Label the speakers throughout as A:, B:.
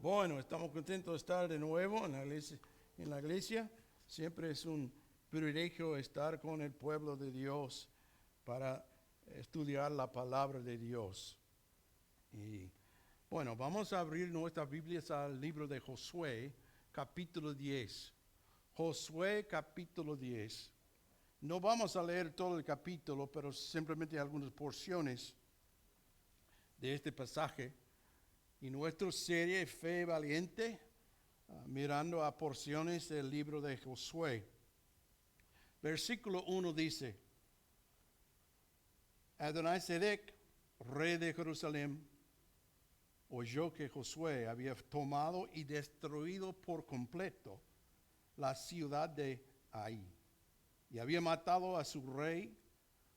A: Bueno, estamos contentos de estar de nuevo en la iglesia. Siempre es un privilegio estar con el pueblo de Dios para estudiar la palabra de Dios. Y bueno, vamos a abrir nuestras Biblias al libro de Josué, capítulo 10. Josué, capítulo 10. No vamos a leer todo el capítulo, pero simplemente algunas porciones de este pasaje. Y nuestra serie Fe Valiente, mirando a porciones del libro de Josué. Versículo 1 dice: Adonai-Sedec, rey de Jerusalén, oyó que Josué había tomado y destruido por completo la ciudad de Ai, y había matado a su rey,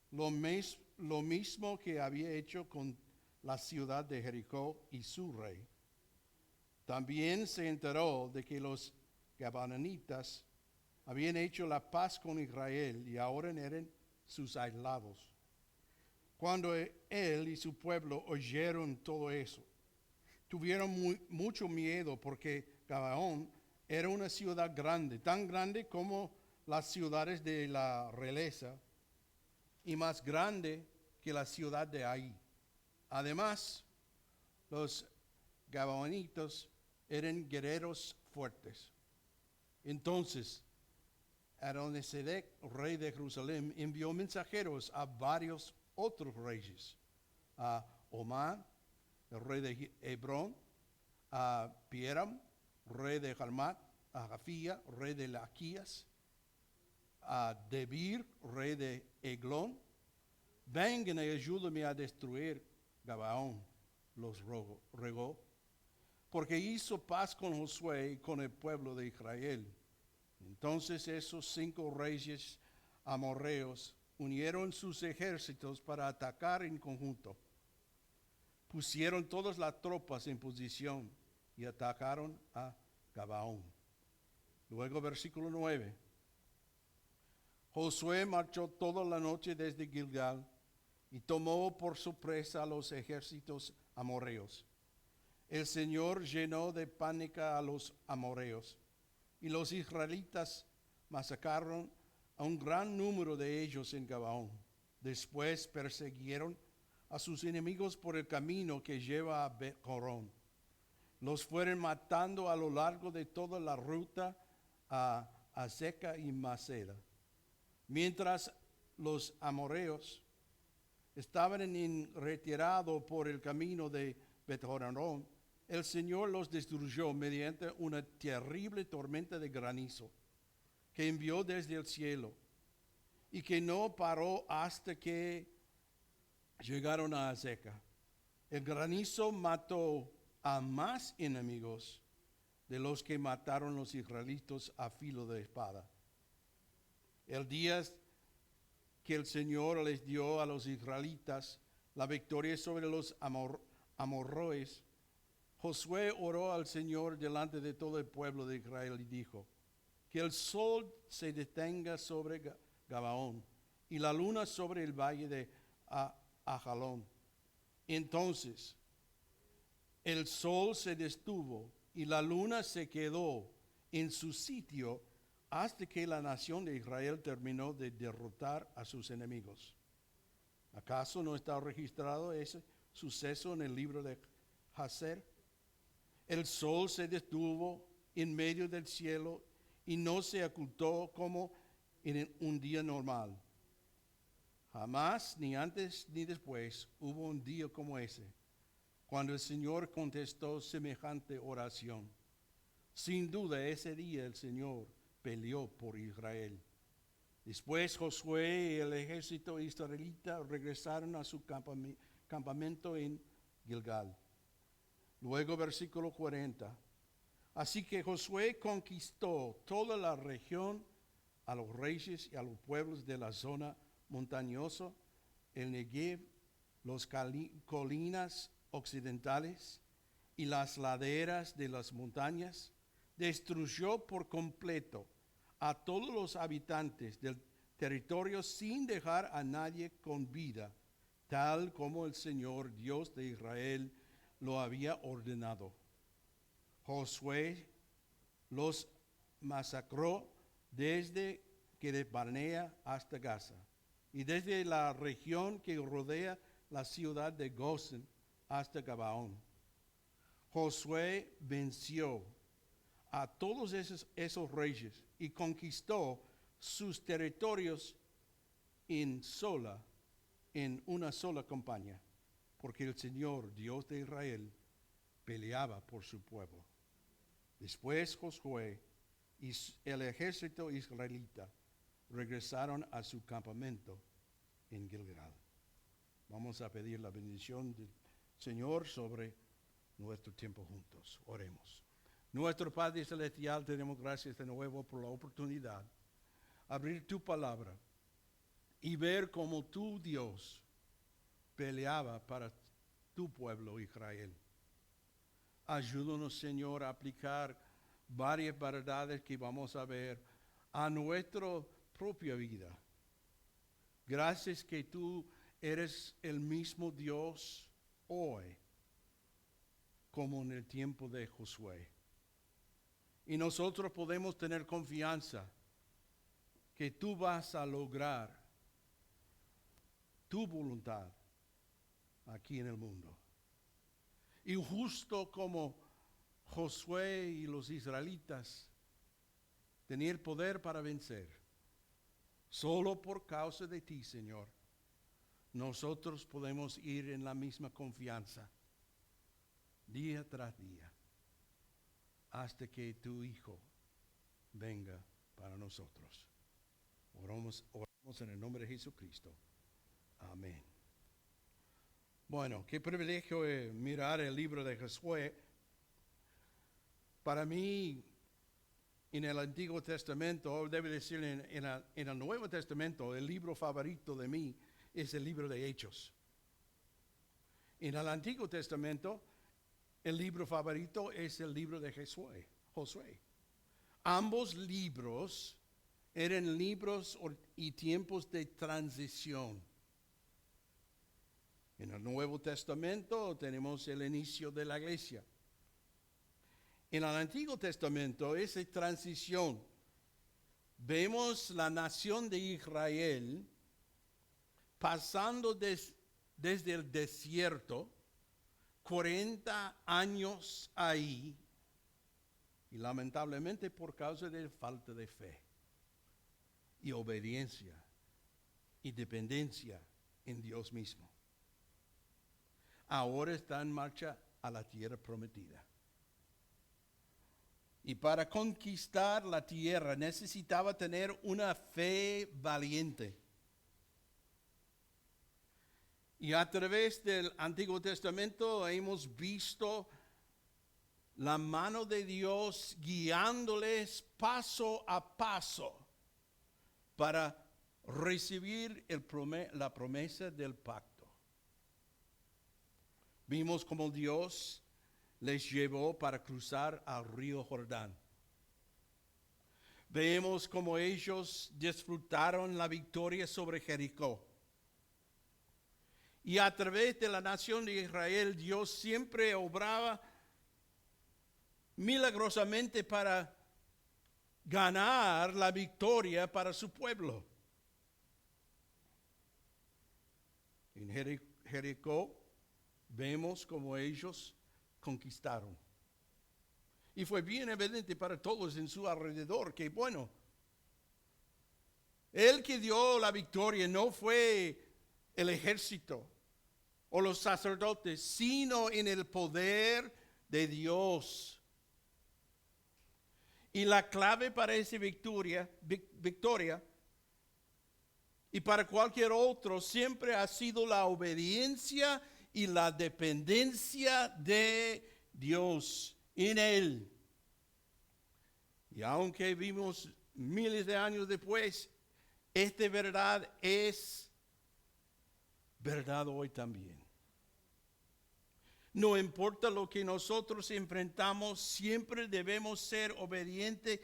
A: lo mismo que había hecho con la ciudad de Jericó y su rey. También se enteró de que los gabaonitas habían hecho la paz con Israel y ahora eran sus aislados. Cuando él y su pueblo oyeron todo eso, tuvieron mucho miedo, porque Gabaón era una ciudad grande, tan grande como las ciudades de la realeza y más grande que la ciudad de Ai. Además, los gabaonitas eran guerreros fuertes. Entonces, Adoni-Sedec, rey de Jerusalén, envió mensajeros a varios otros reyes: a Omar, el rey de Hebrón; a Pieram, rey de Jarmat; a Jafía, rey de Laquías; a Debir, rey de Eglón. Vengan y ayúdenme a destruir Gabaón, los rogó, porque hizo paz con Josué y con el pueblo de Israel. Entonces esos 5 reyes amorreos unieron sus ejércitos para atacar en conjunto. Pusieron todas las tropas en posición y atacaron a Gabaón. Luego, versículo 9. Josué marchó toda la noche desde Gilgal y tomó por sorpresa a los ejércitos amorreos. El Señor llenó de pánico a los amorreos, y los israelitas masacraron a un gran número de ellos en Gabaón. Después persiguieron a sus enemigos por el camino que lleva a Bet-Jorón. Los fueron matando a lo largo de toda la ruta a Azeca y Maceda. Mientras los amorreos estaban en retirado por el camino de Bet-Jorón, el Señor los destruyó mediante una terrible tormenta de granizo que envió desde el cielo y que no paró hasta que llegaron a Azeca. El granizo mató a más enemigos de los que mataron los israelitas a filo de espada. El día que el Señor les dio a los israelitas la victoria sobre los amorreos, Josué oró al Señor delante de todo el pueblo de Israel y dijo: que el sol se detenga sobre Gabaón y la luna sobre el valle de Ajalón. Entonces el sol se detuvo y la luna se quedó en su sitio hasta que la nación de Israel terminó de derrotar a sus enemigos. ¿Acaso no está registrado ese suceso en el libro de Jacer? El sol se detuvo en medio del cielo y no se ocultó como en un día normal. Jamás, ni antes ni después, hubo un día como ese, cuando el Señor contestó semejante oración. Sin duda, ese día el Señor peleó por Israel. Después Josué y el ejército israelita regresaron a su campamento en Gilgal. Luego, versículo 40. Así que Josué conquistó toda la región, a los reyes y a los pueblos de la zona montañosa, el Negev, las colinas occidentales y las laderas de las montañas. Destruyó por completo a todos los habitantes del territorio sin dejar a nadie con vida, tal como el Señor Dios de Israel lo había ordenado. Josué los masacró desde Kadesh Barnea hasta Gaza y desde la región que rodea la ciudad de Gosén hasta Gabaón. Josué venció a todos esos reyes y conquistó sus territorios en una sola campaña, porque el Señor, Dios de Israel, peleaba por su pueblo. Después Josué y el ejército israelita regresaron a su campamento en Gilgal. Vamos a pedir la bendición del Señor sobre nuestro tiempo juntos. Oremos. Nuestro Padre Celestial, te damos gracias de nuevo por la oportunidad de abrir tu palabra y ver cómo tu Dios peleaba para tu pueblo Israel. Ayúdanos, Señor, a aplicar varias verdades que vamos a ver a nuestra propia vida. Gracias que tú eres el mismo Dios hoy como en el tiempo de Josué. Y nosotros podemos tener confianza que tú vas a lograr tu voluntad aquí en el mundo. Y justo como Josué y los israelitas tenían poder para vencer, solo por causa de ti, Señor, nosotros podemos ir en la misma confianza, día tras día, hasta que tu Hijo venga para nosotros. Oramos en el nombre de Jesucristo. Amén. Bueno, qué privilegio es mirar el libro de Josué. Para mí, en el Antiguo Testamento, debe decir en el Nuevo Testamento, el libro favorito de mí es el libro de Hechos. En el Antiguo Testamento, el libro favorito es el libro de Josué. Ambos libros eran libros y tiempos de transición. En el Nuevo Testamento tenemos el inicio de la iglesia. En el Antiguo Testamento, esa transición, vemos la nación de Israel pasando desde el desierto, 40 años ahí, y lamentablemente por causa de falta de fe y obediencia y dependencia en Dios mismo. Ahora está en marcha a la tierra prometida. Y para conquistar la tierra necesitaba tener una fe valiente. Y a través del Antiguo Testamento hemos visto la mano de Dios guiándoles paso a paso para recibir la promesa del pacto. Vimos cómo Dios les llevó para cruzar al río Jordán. Vemos cómo ellos disfrutaron la victoria sobre Jericó. Y a través de la nación de Israel, Dios siempre obraba milagrosamente para ganar la victoria para su pueblo. En Jericó vemos cómo ellos conquistaron. Y fue bien evidente para todos en su alrededor que, bueno, el que dio la victoria no fue el ejército o los sacerdotes, sino en el poder de Dios. Y la clave para esa victoria y para cualquier otro siempre ha sido la obediencia y la dependencia de Dios en Él. Y aunque vimos miles de años después, esta verdad es verdad hoy también. No importa lo que nosotros enfrentamos, siempre debemos ser obedientes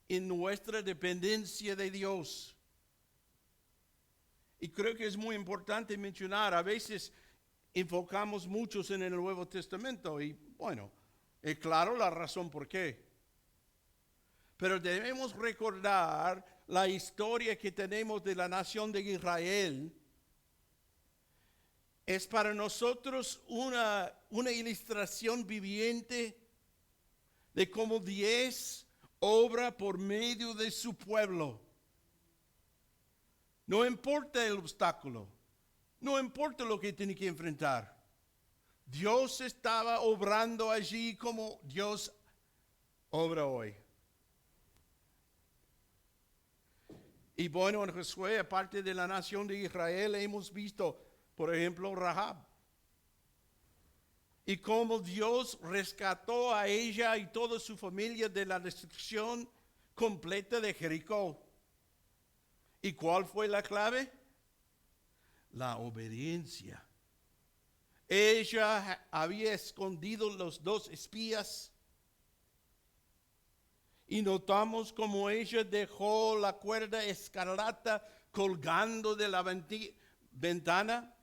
A: en nuestra dependencia de Dios. Y creo que es muy importante mencionar, a veces enfocamos muchos en el Nuevo Testamento y bueno, Es claro la razón por qué. Pero debemos recordar la historia que tenemos de la nación de Israel. Es para nosotros una ilustración viviente de cómo Dios obra por medio de su pueblo. No importa el obstáculo, no importa lo que tiene que enfrentar. Dios estaba obrando allí como Dios obra hoy. Y bueno, en Josué, aparte de la nación de Israel, hemos visto, por ejemplo, Rahab. Y cómo Dios rescató a ella y toda su familia de la destrucción completa de Jericó. ¿Y cuál fue la clave? La obediencia. Ella había escondido los 2 espías. Y notamos como ella dejó la cuerda escarlata colgando de la ventana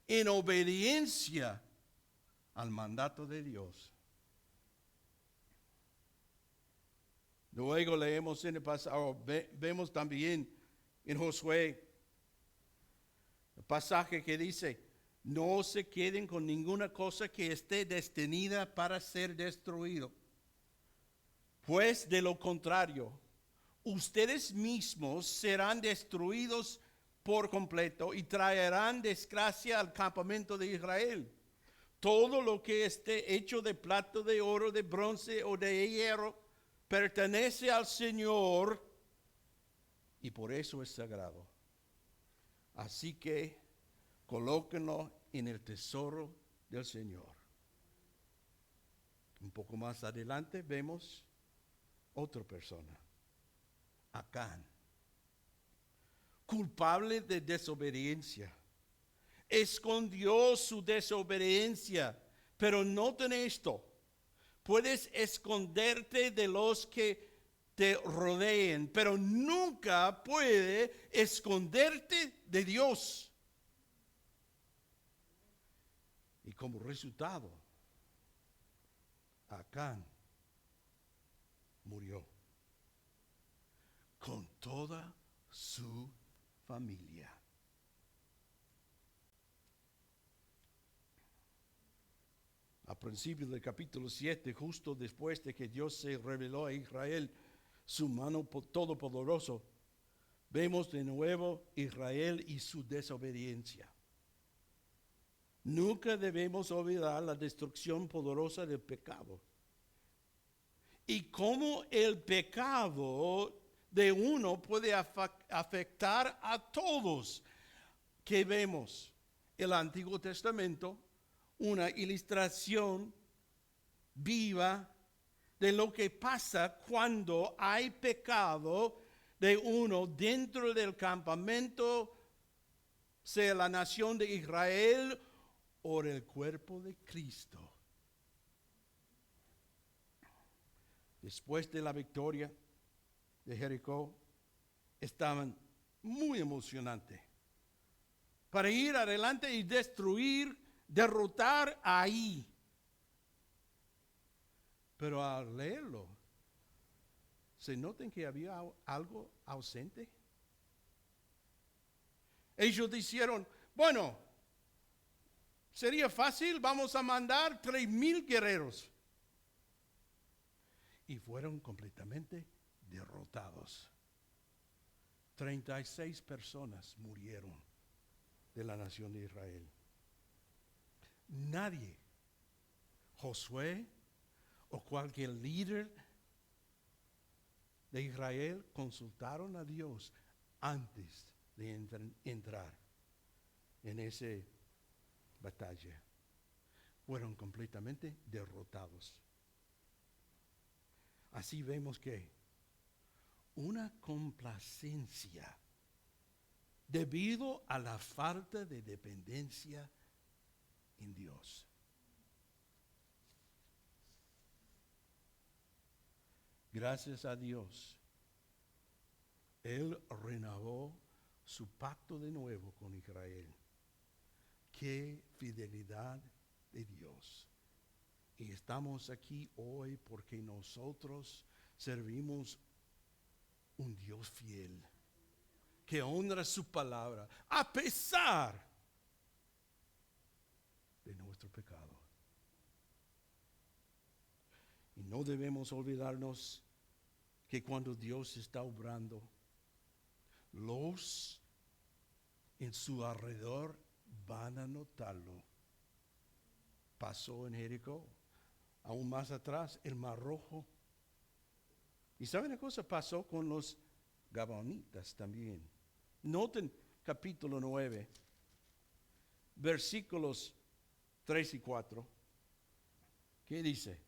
A: en obediencia al mandato de Dios. Luego leemos en el pasado, vemos también en Josué el pasaje que dice: no se queden con ninguna cosa que esté destinada para ser destruido. Pues de lo contrario, ustedes mismos serán destruidos por completo y traerán desgracia al campamento de Israel. Todo lo que esté hecho de plata, de oro, de bronce o de hierro pertenece al Señor y por eso es sagrado. Así que colóquenlo en el tesoro del Señor. Un poco más adelante vemos otra persona, Acán, culpable de desobediencia. Escondió su desobediencia, pero noten esto: puedes esconderte de los que te rodeen, pero nunca puedes esconderte de Dios. Y como resultado, Acán murió con toda su familia. A principios del capítulo 7, justo después de que Dios se reveló a Israel su mano todopoderoso, vemos de nuevo Israel y su desobediencia. Nunca debemos olvidar la destrucción poderosa del pecado. Y cómo el pecado de uno puede afectar a todos. Que vemos el Antiguo Testamento, una ilustración viva de lo que pasa cuando hay pecado de uno dentro del campamento, sea la nación de Israel o el cuerpo de Cristo. Después de la victoria de Jericó, estaban muy emocionantes para ir adelante y destruir, derrotar ahí. Pero al leerlo, ¿se notan que había algo ausente? Ellos dijeron: bueno, sería fácil, vamos a mandar 3,000 guerreros. Y fueron completamente derrotados. 36 personas murieron de la nación de Israel. Nadie, Josué o cualquier líder de Israel, consultaron a Dios antes de entrar en esa batalla. Fueron completamente derrotados. Así vemos que una complacencia debido a la falta de dependencia en Dios. Gracias a Dios, Él renovó su pacto de nuevo con Israel. Qué fidelidad de Dios. Y estamos aquí hoy porque nosotros servimos un Dios fiel, que honra su palabra, a pesar de nuestro pecado. Y no debemos olvidarnos que cuando Dios está obrando, los en su alrededor van a notarlo. Pasó en Jericó, aún más atrás, el Mar Rojo. ¿Y saben una cosa? Pasó con los gabaonitas también. Noten capítulo 9, versículos 3 y 4. ¿Qué dice?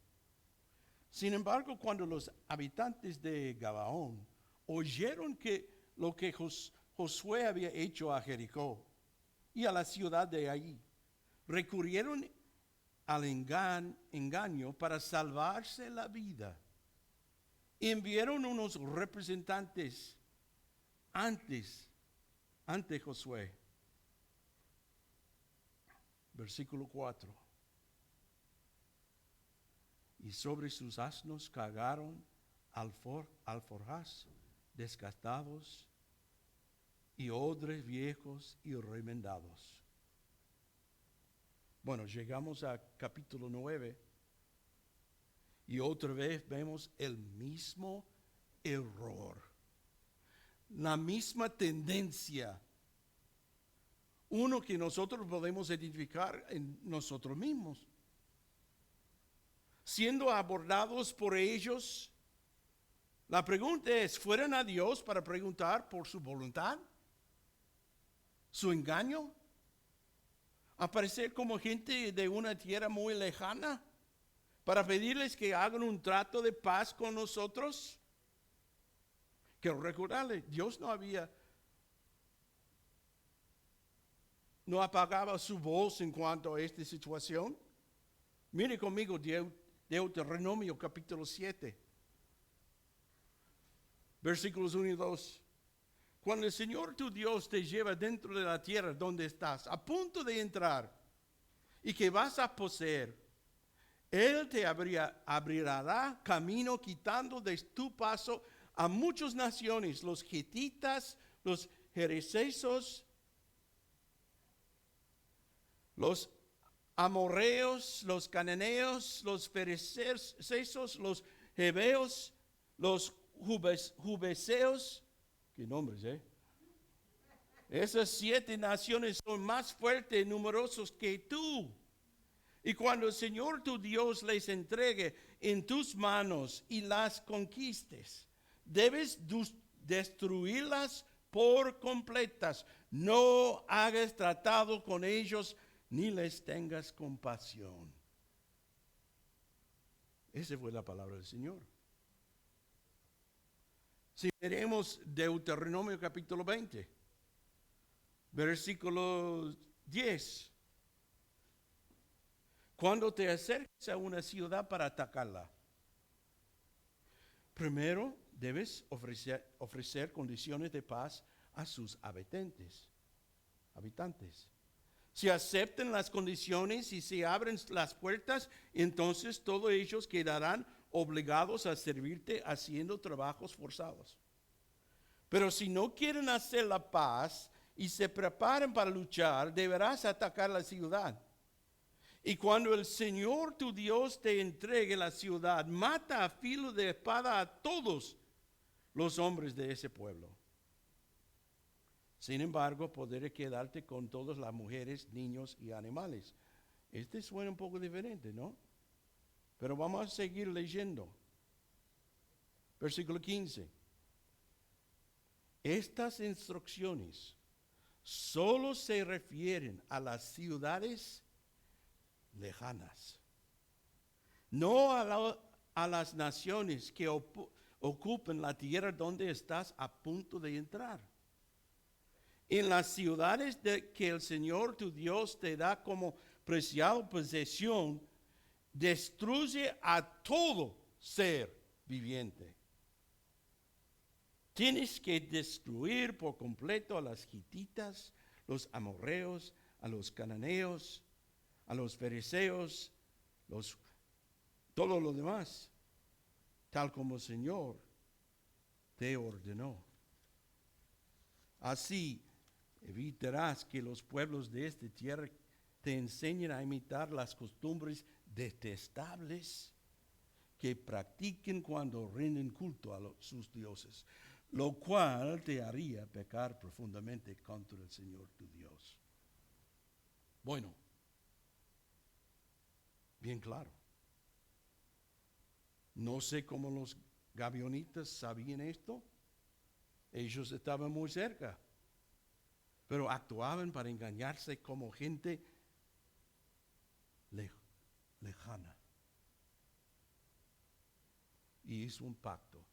A: Sin embargo, cuando los habitantes de Gabaón oyeron que lo que Josué había hecho a Jericó y a la ciudad de allí, recurrieron al engaño para salvarse la vida. Enviaron unos representantes ante Josué. Versículo 4. Y sobre sus asnos cargaron alforjas desgastados y odres viejos y remendados. Bueno, llegamos a capítulo 9 y otra vez vemos el mismo error, la misma tendencia, uno que nosotros podemos identificar en nosotros mismos. Siendo abordados por ellos, la pregunta es, ¿fueron a Dios para preguntar por su voluntad? ¿Su engaño? ¿Aparecer como gente de una tierra muy lejana para pedirles que hagan un trato de paz con nosotros? Quiero recordarles, Dios no apagaba su voz en cuanto a esta situación. Mire conmigo Deuteronomio capítulo 7, versículos 1 y 2. Cuando el Señor tu Dios te lleva dentro de la tierra donde estás, a punto de entrar, y que vas a poseer, Él te abrirá camino quitando de tu paso a muchas naciones, los hititas, los jereseos, los amorreos, los cananeos, los fereceos, los heveos, los jubeseos. ¿Qué nombres, Esas 7 naciones son más fuertes y numerosos que tú. Y cuando el Señor tu Dios les entregue en tus manos y las conquistes, debes destruirlas por completas. No hagas tratado con ellos ni les tengas compasión. Esa fue la palabra del Señor. Si veremos Deuteronomio capítulo 20, versículo 10. Cuando te acerques a una ciudad para atacarla, primero debes ofrecer condiciones de paz a sus habitantes. Si aceptan las condiciones y se abren las puertas, entonces todos ellos quedarán obligados a servirte haciendo trabajos forzados. Pero si no quieren hacer la paz y se preparan para luchar, deberás atacar la ciudad. Y cuando el Señor tu Dios te entregue la ciudad, mata a filo de espada a todos los hombres de ese pueblo. Sin embargo, podré quedarte con todas las mujeres, niños y animales. Este suena un poco diferente, ¿no? Pero vamos a seguir leyendo. Versículo 15. Estas instrucciones solo se refieren a las ciudades lejanas, no a las naciones que ocupan la tierra donde estás a punto de entrar. En las ciudades que el Señor tu Dios te da como preciada posesión, destruye a todo ser viviente. Tienes que destruir por completo a las hititas, los amorreos, a los cananeos, a los fereceos, los todo lo demás, tal como el Señor te ordenó. Así evitarás que los pueblos de esta tierra te enseñen a imitar las costumbres detestables que practiquen cuando rinden culto a sus dioses, lo cual te haría pecar profundamente contra el Señor tu Dios. Bueno, bien claro. No sé cómo los gabaonitas sabían esto. Ellos estaban muy cerca, pero actuaban para engañarse como gente lejana. Y hizo un pacto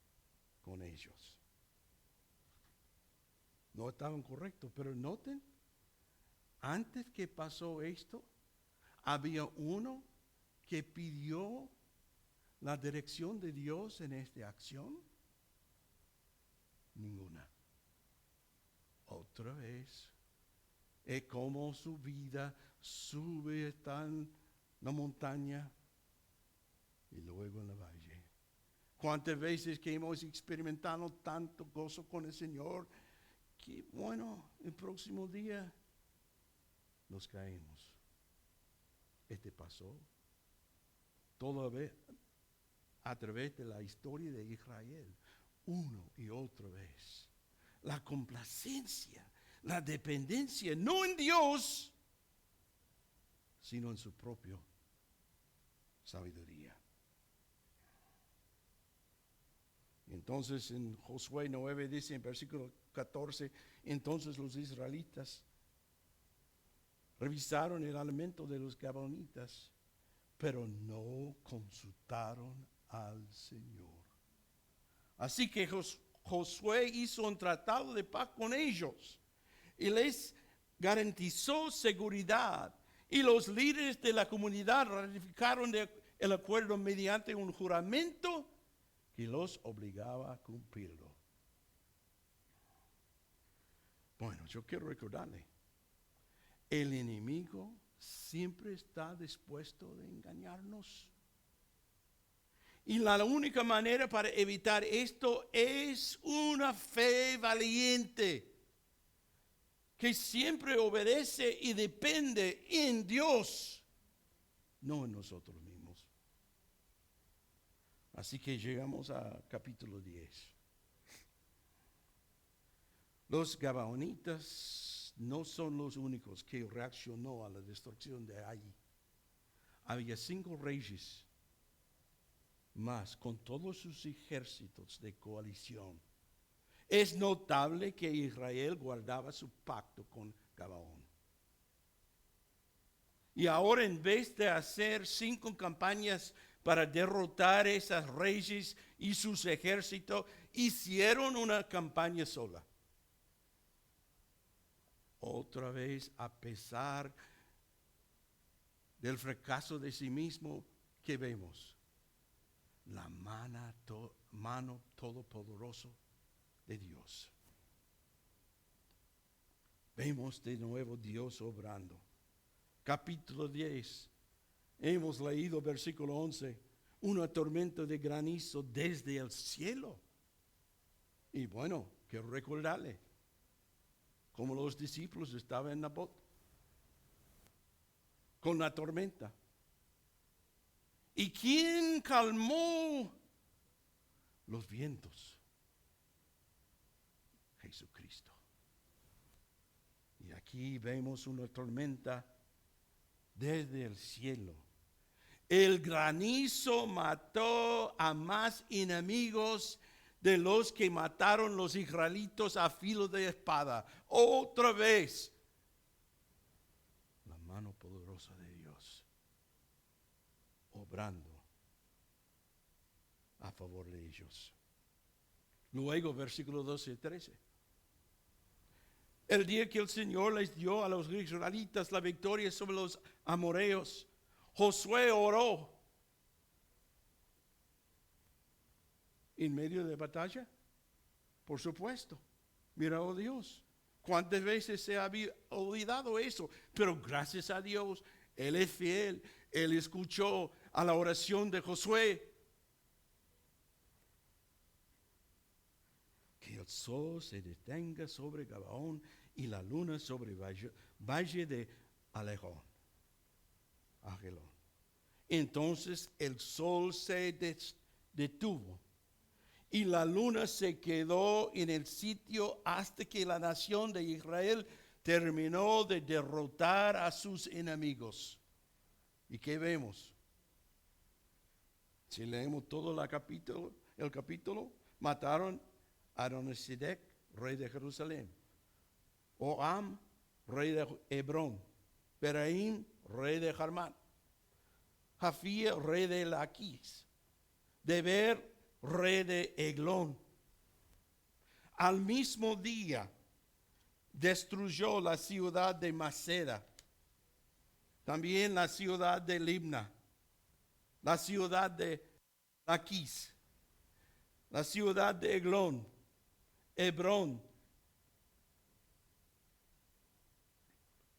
A: con ellos. No estaban correctos, pero noten, antes que pasó esto, había uno que pidió la dirección de Dios en esta acción. Ninguna. Otra vez, es como su vida sube en la montaña y luego en la valle. ¿Cuántas veces que hemos experimentado tanto gozo con el Señor que, bueno, el próximo día nos caemos? Este pasó toda vez a través de la historia de Israel, uno y otra vez. La complacencia, la dependencia, no en Dios, sino en su propia sabiduría. Entonces en Josué 9 dice en versículo 14, entonces los israelitas revisaron el alimento de los gabaonitas, pero no consultaron al Señor. Así que Josué hizo un tratado de paz con ellos y les garantizó seguridad. Y los líderes de la comunidad ratificaron el acuerdo mediante un juramento que los obligaba a cumplirlo. Bueno, yo quiero recordarle, el enemigo siempre está dispuesto a engañarnos. Y la única manera para evitar esto es una fe valiente, que siempre obedece y depende en Dios, no en nosotros mismos. Así que llegamos a capítulo 10. Los gabaonitas no son los únicos que reaccionó a la destrucción de allí. Había 5 reyes más con todos sus ejércitos de coalición. Es notable que Israel guardaba su pacto con Gabaón. Y ahora, en vez de hacer 5 campañas para derrotar a esos reyes y sus ejércitos, hicieron una campaña sola. Otra vez, a pesar del fracaso de sí mismo, que vemos la mano todopoderosa de Dios. Vemos de nuevo Dios obrando. Capítulo 10. Hemos leído versículo 11. Una tormenta de granizo desde el cielo. Y bueno, quiero recordarle como los discípulos estaban en la boda con la tormenta. ¿Y quién calmó los vientos? Jesucristo. Y aquí vemos una tormenta desde el cielo. El granizo mató a más enemigos de los que mataron los israelitas a filo de espada. Otra vez, la mano poderosa de Dios obrando a favor de ellos. Luego, versículos 12 y 13. El día que el Señor les dio a los israelitas la victoria sobre los amoreos, Josué oró en medio de batalla. Por supuesto, mira, oh Dios, cuántas veces se había olvidado eso, pero gracias a Dios, Él es fiel. Él escuchó a la oración de Josué. Que el sol se detenga sobre Gabaón y la luna sobre valle de Agelón. Entonces el sol se detuvo y la luna se quedó en el sitio hasta que la nación de Israel terminó de derrotar a sus enemigos. ¿Y qué vemos? Si leemos todo el capítulo, mataron a Adonisedec, rey de Jerusalén, Oam, rey de Hebrón, Peraim, rey de Jarmat, Jafía, rey de Laquis, Deber, rey de Eglón. Al mismo día destruyó la ciudad de Maceda, también la ciudad de Libna, la ciudad de Laquis, la ciudad de Eglón, Hebrón.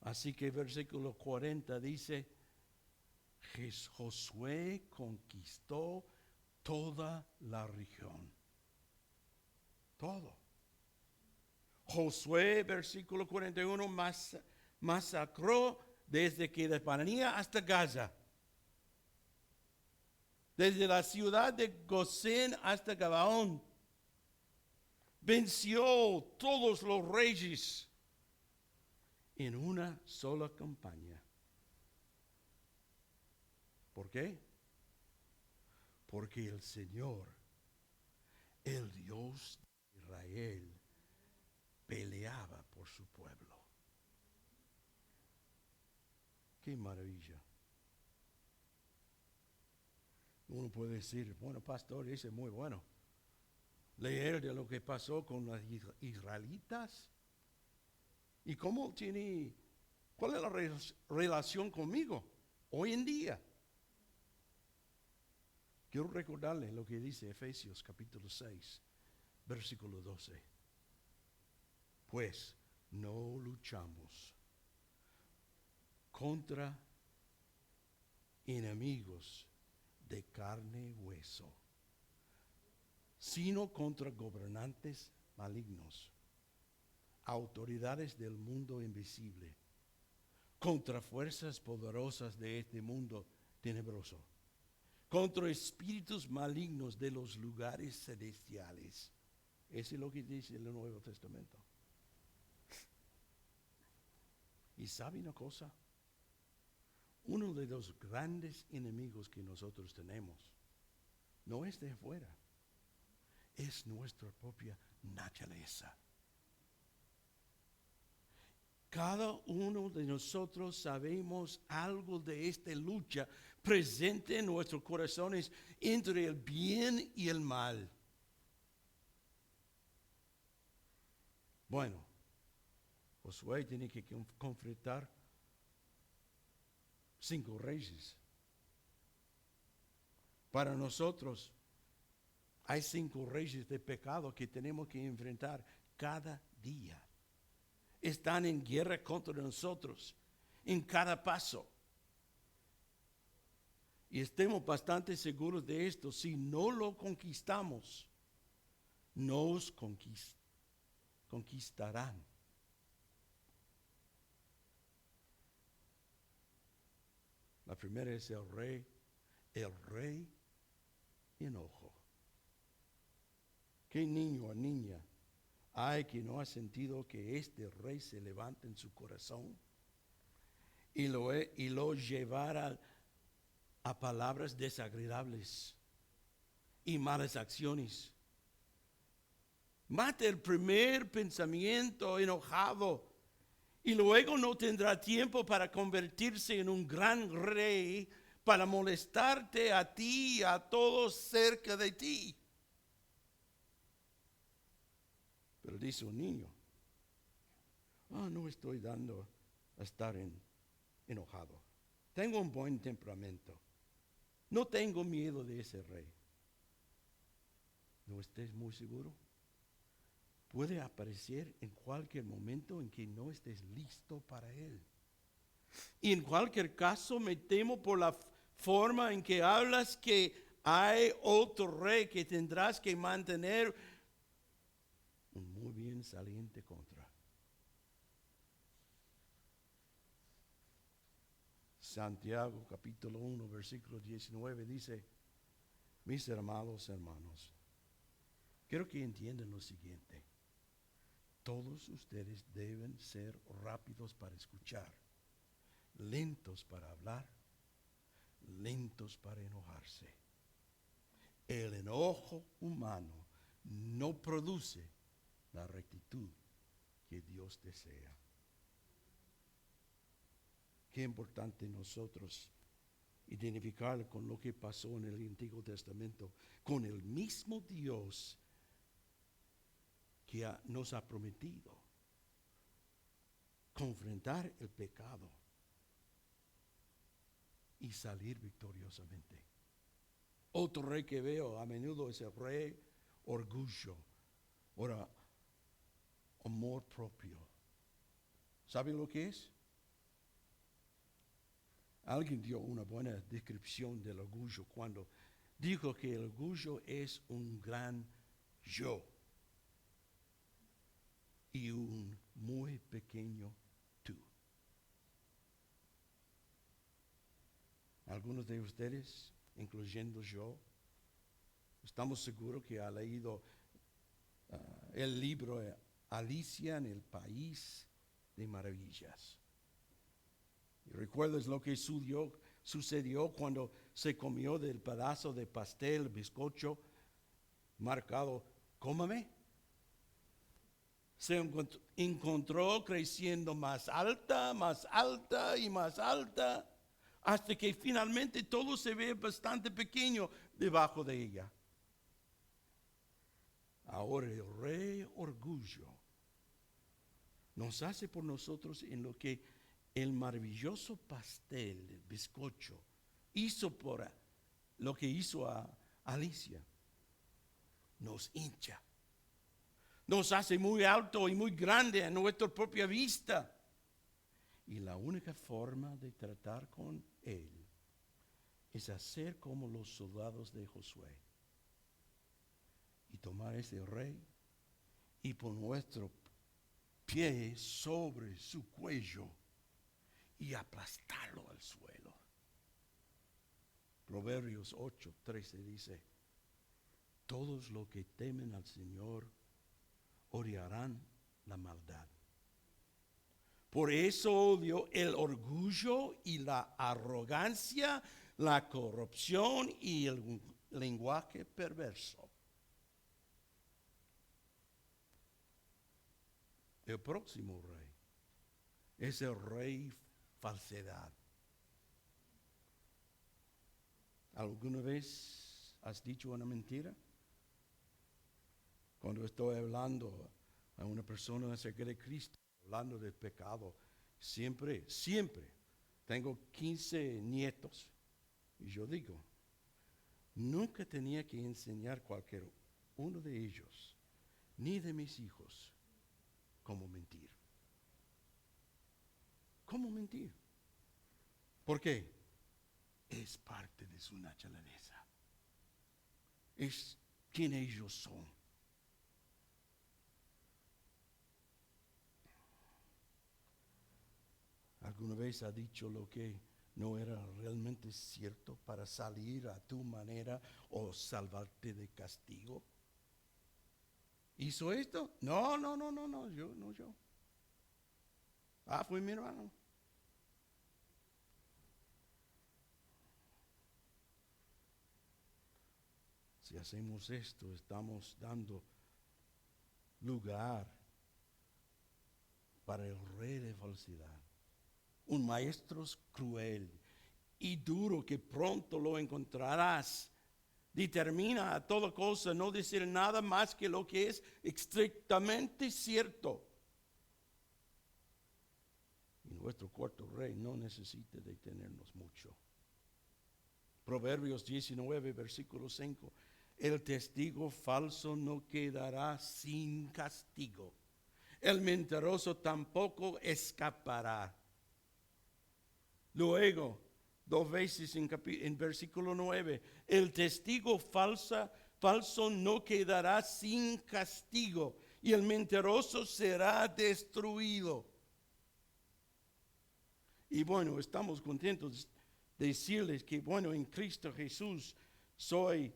A: Así que versículo 40 dice, Josué conquistó toda la región. Todo. Josué, versículo 41, masacró desde Kedepanía hasta Gaza. Desde la ciudad de Gosén hasta Gabaón. Venció todos los reyes en una sola campaña. ¿Por qué? Porque el Señor, el Dios de Israel, peleaba por su pueblo. ¡Qué maravilla! Uno puede decir, bueno, pastor, ese es muy bueno. Leer de lo que pasó con los israelitas. ¿Y cuál es la relación conmigo hoy en día? Quiero recordarle lo que dice Efesios capítulo 6, versículo 12. Pues no luchamos contra enemigos de carne y hueso, sino contra gobernantes malignos, autoridades del mundo invisible, contra fuerzas poderosas de este mundo tenebroso, contra espíritus malignos de los lugares celestiales. Eso es lo que dice el Nuevo Testamento. ¿Y sabe una cosa? Uno de los grandes enemigos que nosotros tenemos no es de afuera, es nuestra propia naturaleza. Cada uno de nosotros sabemos algo de esta lucha presente en nuestros corazones entre el bien y el mal. Bueno, Josué tiene que confrontar 5 reyes. Para nosotros hay 5 reyes de pecado que tenemos que enfrentar cada día. Están en guerra contra nosotros en cada paso. Y estemos bastante seguros de esto. Si no lo conquistamos, nos conquistarán. La primera es el rey enojo. ¿Qué niño o niña hay que no ha sentido que este rey se levanta en su corazón y lo llevara a palabras desagradables y malas acciones? Mate el primer pensamiento enojado y luego no tendrá tiempo para convertirse en un gran rey para molestarte a ti y a todos cerca de ti. Pero dice un niño, no estoy dando a estar enojado. Tengo un buen temperamento. No tengo miedo de ese rey. ¿No estés muy seguro? Puede aparecer en cualquier momento en que no estés listo para él. Y en cualquier caso me temo por la forma en que hablas que hay otro rey que tendrás que mantener un muy bien saliente contra. Santiago capítulo 1 versículo 19 dice, mis amados hermanos, quiero que entiendan lo siguiente. Todos ustedes deben ser rápidos para escuchar, lentos para hablar, lentos para enojarse. El enojo humano no produce la rectitud que Dios desea. Qué importante nosotros identificar con lo que pasó en el Antiguo Testamento, con el mismo Dios que nos ha prometido confrontar el pecado y salir victoriosamente. Otro rey que veo a menudo es el rey orgullo, ahora amor propio. ¿Sabe lo que es? Alguien dio una buena descripción del orgullo cuando dijo que el orgullo es un gran yo y un muy pequeño tú. Algunos de ustedes, incluyendo yo, estamos seguros que ha leído el libro Alicia en el País de Maravillas. ¿Y recuerdas lo que sucedió cuando se comió del pedazo de pastel, bizcocho, marcado, cómame? Se encontró creciendo más alta y más alta, hasta que finalmente todo se ve bastante pequeño debajo de ella. Ahora el rey orgullo nos hace por nosotros en lo que el maravilloso pastel, el bizcocho, hizo por lo que hizo a Alicia. Nos hincha. Nos hace muy alto y muy grande a nuestra propia vista. Y la única forma de tratar con él es hacer como los soldados de Josué. Y tomar ese rey y poner nuestro pie sobre su cuello y aplastarlo al suelo. Proverbios 8:13 dice, todos los que temen al Señor odiarán la maldad. Por eso odio el orgullo y la arrogancia, la corrupción y el lenguaje perverso. El próximo rey es el rey falsedad. ¿Alguna vez has dicho una mentira? Cuando estoy hablando a una persona acerca de Cristo, hablando del pecado, siempre tengo 15 nietos. Y yo digo, nunca tenía que enseñar cualquier uno de ellos, ni de mis hijos, cómo mentir. ¿Cómo mentir? ¿Por qué? Es parte de su naturaleza. Es quien ellos son. ¿Alguna vez ha dicho lo que no era realmente cierto para salir a tu manera o salvarte de castigo? ¿Hizo esto? No, yo. Fue mi hermano. Si hacemos esto, estamos dando lugar para el rey de falsedad. Un maestro cruel y duro que pronto lo encontrarás. Determina a toda cosa no decir nada más que lo que es estrictamente cierto. Y nuestro cuarto rey no necesita detenernos mucho. Proverbios 19, versículo 5. El testigo falso no quedará sin castigo. El mentiroso tampoco escapará. Luego, dos veces en versículo 9, el testigo falso no quedará sin castigo y el mentiroso será destruido. Y bueno, estamos contentos de decirles que bueno, en Cristo Jesús soy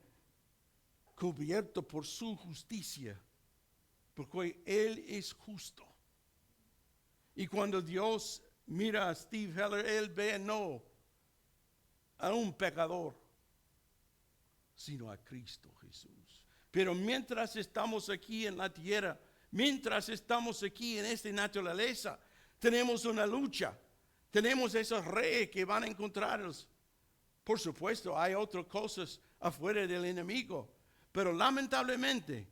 A: cubierto por su justicia, porque Él es justo. Y cuando Dios mira a Steve Heller, Él ve no a un pecador, sino a Cristo Jesús. Pero mientras estamos aquí en la tierra, mientras estamos aquí en esta naturaleza, tenemos una lucha. Tenemos esos reyes que van a encontrarnos. Por supuesto, hay otras cosas afuera del enemigo, pero lamentablemente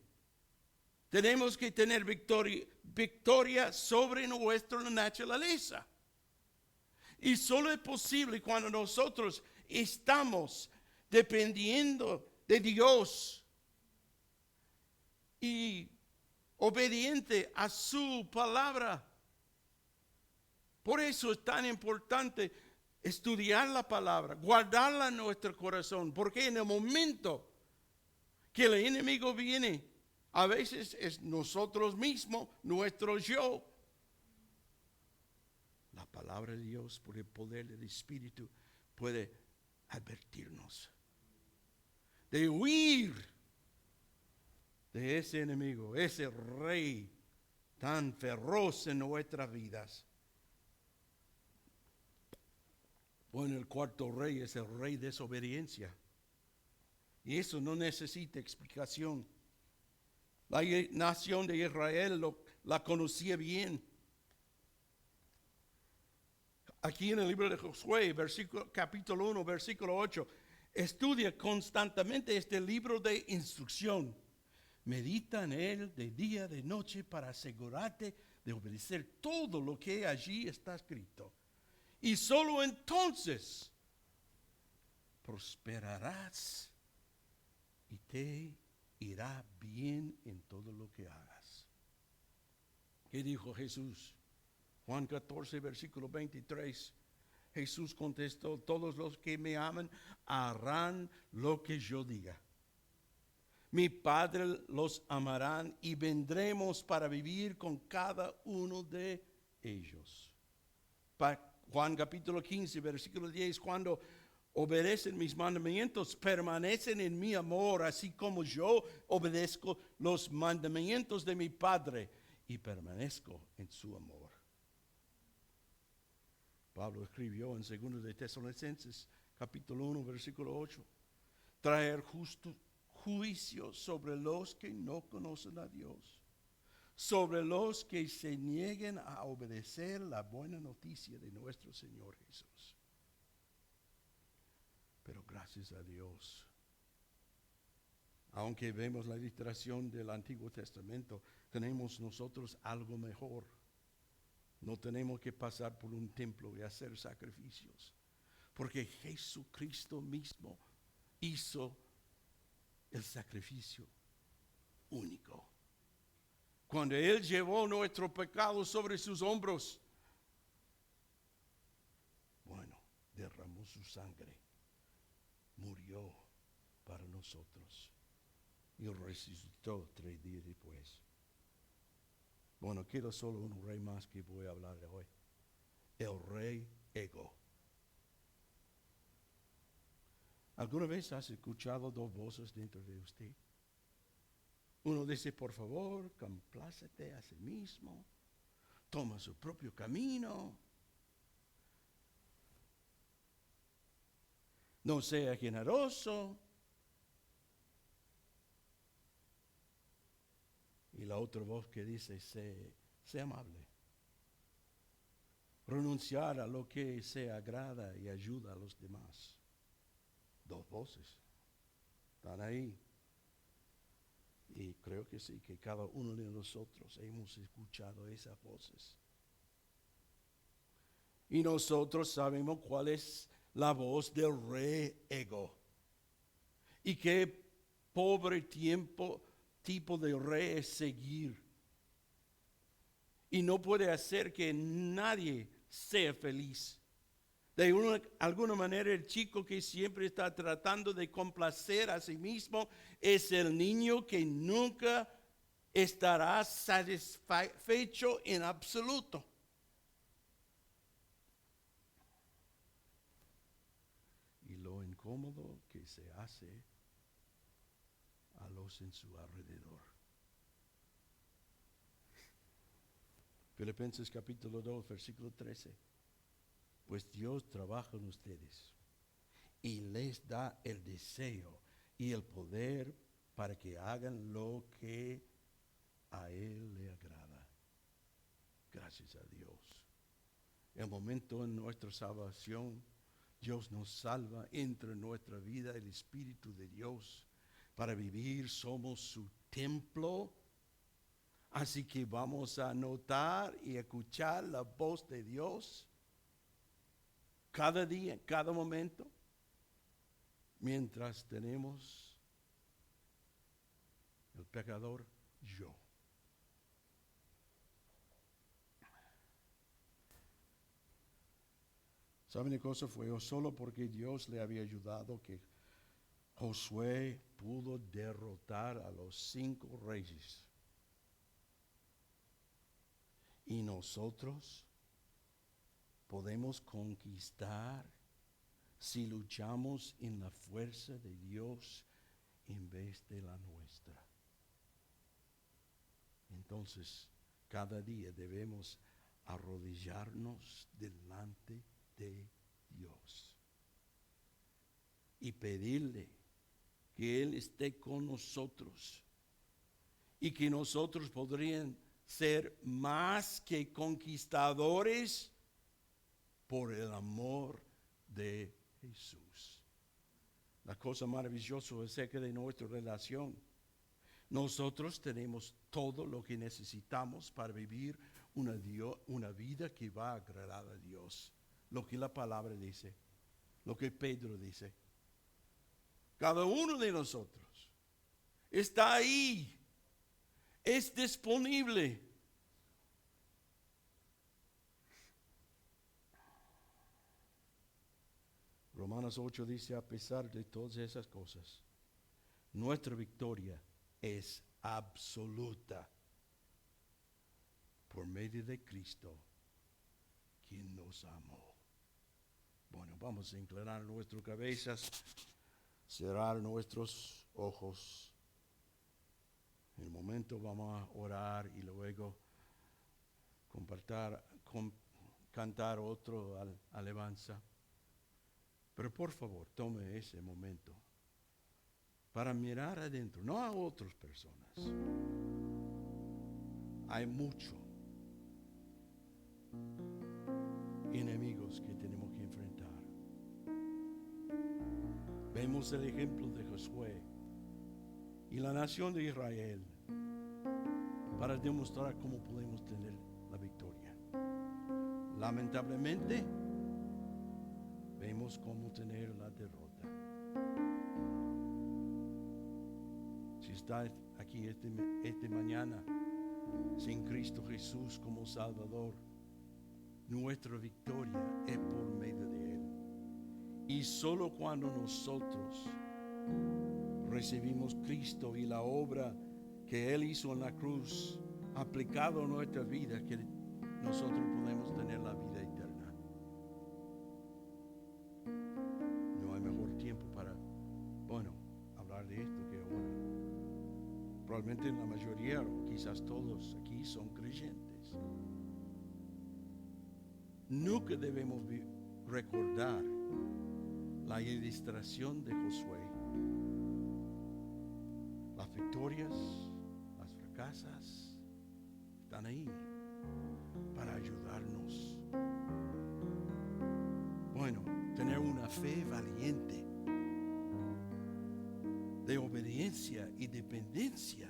A: tenemos que tener victoria sobre nuestra naturaleza. Y solo es posible cuando nosotros estamos dependiendo de Dios y obediente a su palabra. Por eso es tan importante estudiar la palabra, guardarla en nuestro corazón, porque en el momento que el enemigo viene, a veces es nosotros mismos, nuestro yo. La palabra de Dios, por el poder del Espíritu, puede advertirnos de huir de ese enemigo, ese rey tan feroz en nuestras vidas. Bueno, el cuarto rey es el rey de desobediencia. Y eso no necesita explicación. La nación de Israel la conocía bien. Aquí en el libro de Josué, capítulo 1, versículo 8, estudia constantemente este libro de instrucción. Medita en él de día, de noche, para asegurarte de obedecer todo lo que allí está escrito. Y solo entonces prosperarás y te irá bien en todo lo que hagas. ¿Qué dijo Jesús? Juan 14, versículo 23. Jesús contestó: todos los que me aman harán lo que yo diga. Mi Padre los amarán y vendremos para vivir con cada uno de ellos. Juan capítulo 15, versículo 10, cuando obedecen mis mandamientos, permanecen en mi amor, así como yo obedezco los mandamientos de mi Padre y permanezco en su amor. Pablo escribió en 2 de Tesalonicenses, capítulo 1, versículo 8, traer justo juicio sobre los que no conocen a Dios, sobre los que se nieguen a obedecer la buena noticia de nuestro Señor Jesús. Pero gracias a Dios, aunque vemos la illustración del Antiguo Testamento, tenemos nosotros algo mejor. No tenemos que pasar por un templo y hacer sacrificios, porque Jesucristo mismo hizo el sacrificio único. Cuando Él llevó nuestro pecado sobre sus hombros, bueno, derramó su sangre, murió para nosotros y resucitó 3 días después. Bueno, queda solo un rey más que voy a hablar de hoy. El rey ego. ¿Alguna vez has escuchado dos voces dentro de usted? Uno dice: por favor, complácete a sí mismo, toma su propio camino, no sea generoso. Y la otra voz que dice: sé amable. Renunciar a lo que se agrada y ayuda a los demás. Dos voces están ahí. Y creo que sí, que cada uno de nosotros hemos escuchado esas voces. Y nosotros sabemos cuál es la voz del rey ego. Y qué pobre tipo de rey es seguir. Y no puede hacer que nadie sea feliz. alguna manera, el chico que siempre está tratando de complacer a sí mismo es el niño que nunca estará satisfecho en absoluto. Y lo incómodo que se hace a los en su alrededor. Filipenses capítulo 2, versículo 13. Pues Dios trabaja en ustedes y les da el deseo y el poder para que hagan lo que a Él le agrada. Gracias a Dios. El momento en nuestra salvación, Dios nos salva, entra en nuestra vida el Espíritu de Dios para vivir, somos su templo. Así que vamos a notar y escuchar la voz de Dios cada día, cada momento, mientras tenemos el pecador yo. ¿Saben qué cosa fue? Solo porque Dios le había ayudado que Josué pudo derrotar a los 5 reyes. Y nosotros podemos conquistar si luchamos en la fuerza de Dios en vez de la nuestra. Entonces, cada día debemos arrodillarnos delante de Dios y pedirle que Él esté con nosotros y que nosotros podrían ser más que conquistadores por el amor de Jesús. La cosa maravillosa acerca de nuestra relación. Nosotros tenemos todo lo que necesitamos para vivir una vida que va a agradar a Dios. Lo que la palabra dice, lo que Pedro dice. Cada uno de nosotros está ahí, es disponible. Romanos 8 dice, a pesar de todas esas cosas, nuestra victoria es absoluta por medio de Cristo, quien nos amó. Bueno, vamos a inclinar nuestras cabezas, cerrar nuestros ojos. En el momento vamos a orar y luego cantar otro alabanza. Pero por favor, tome ese momento para mirar adentro, no a otras personas. Hay mucho enemigos que tenemos que enfrentar. Vemos el ejemplo de Josué y la nación de Israel para demostrar cómo podemos tener la victoria. Lamentablemente, vemos cómo tener la derrota. Si está aquí esta mañana sin Cristo Jesús como Salvador, nuestra victoria es por medio de Él. Y solo cuando nosotros recibimos Cristo y la obra que Él hizo en la cruz aplicado a nuestra vida, que nosotros podemos tener la vida eterna. No hay mejor tiempo para, hablar de esto que ahora. Probablemente la mayoría, o quizás todos aquí, son creyentes. Nunca debemos recordar la ilustración de Josué. Las victorias, las fracasas, están ahí para ayudarnos. Tener una fe valiente, de obediencia y dependencia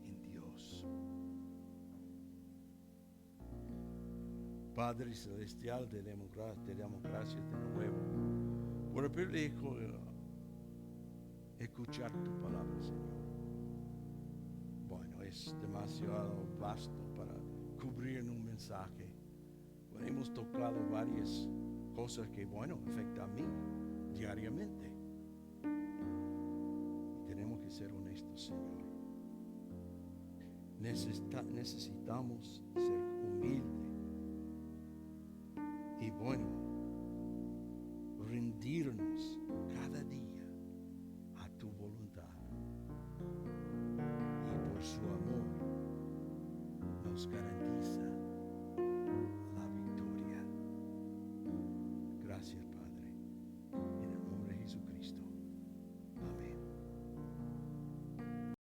A: en Dios. Padre Celestial, te damos gracias de nuevo por el privilegio de escuchar tu palabra, Señor. Es demasiado vasto para cubrir en un mensaje. hemos tocado varias cosas que, bueno, afectan a mí diariamente. Y tenemos que ser honestos, Señor. Necesitamos ser humildes y, bueno, rendirnos cada día a tu voluntad. Y por su amor nos garantiza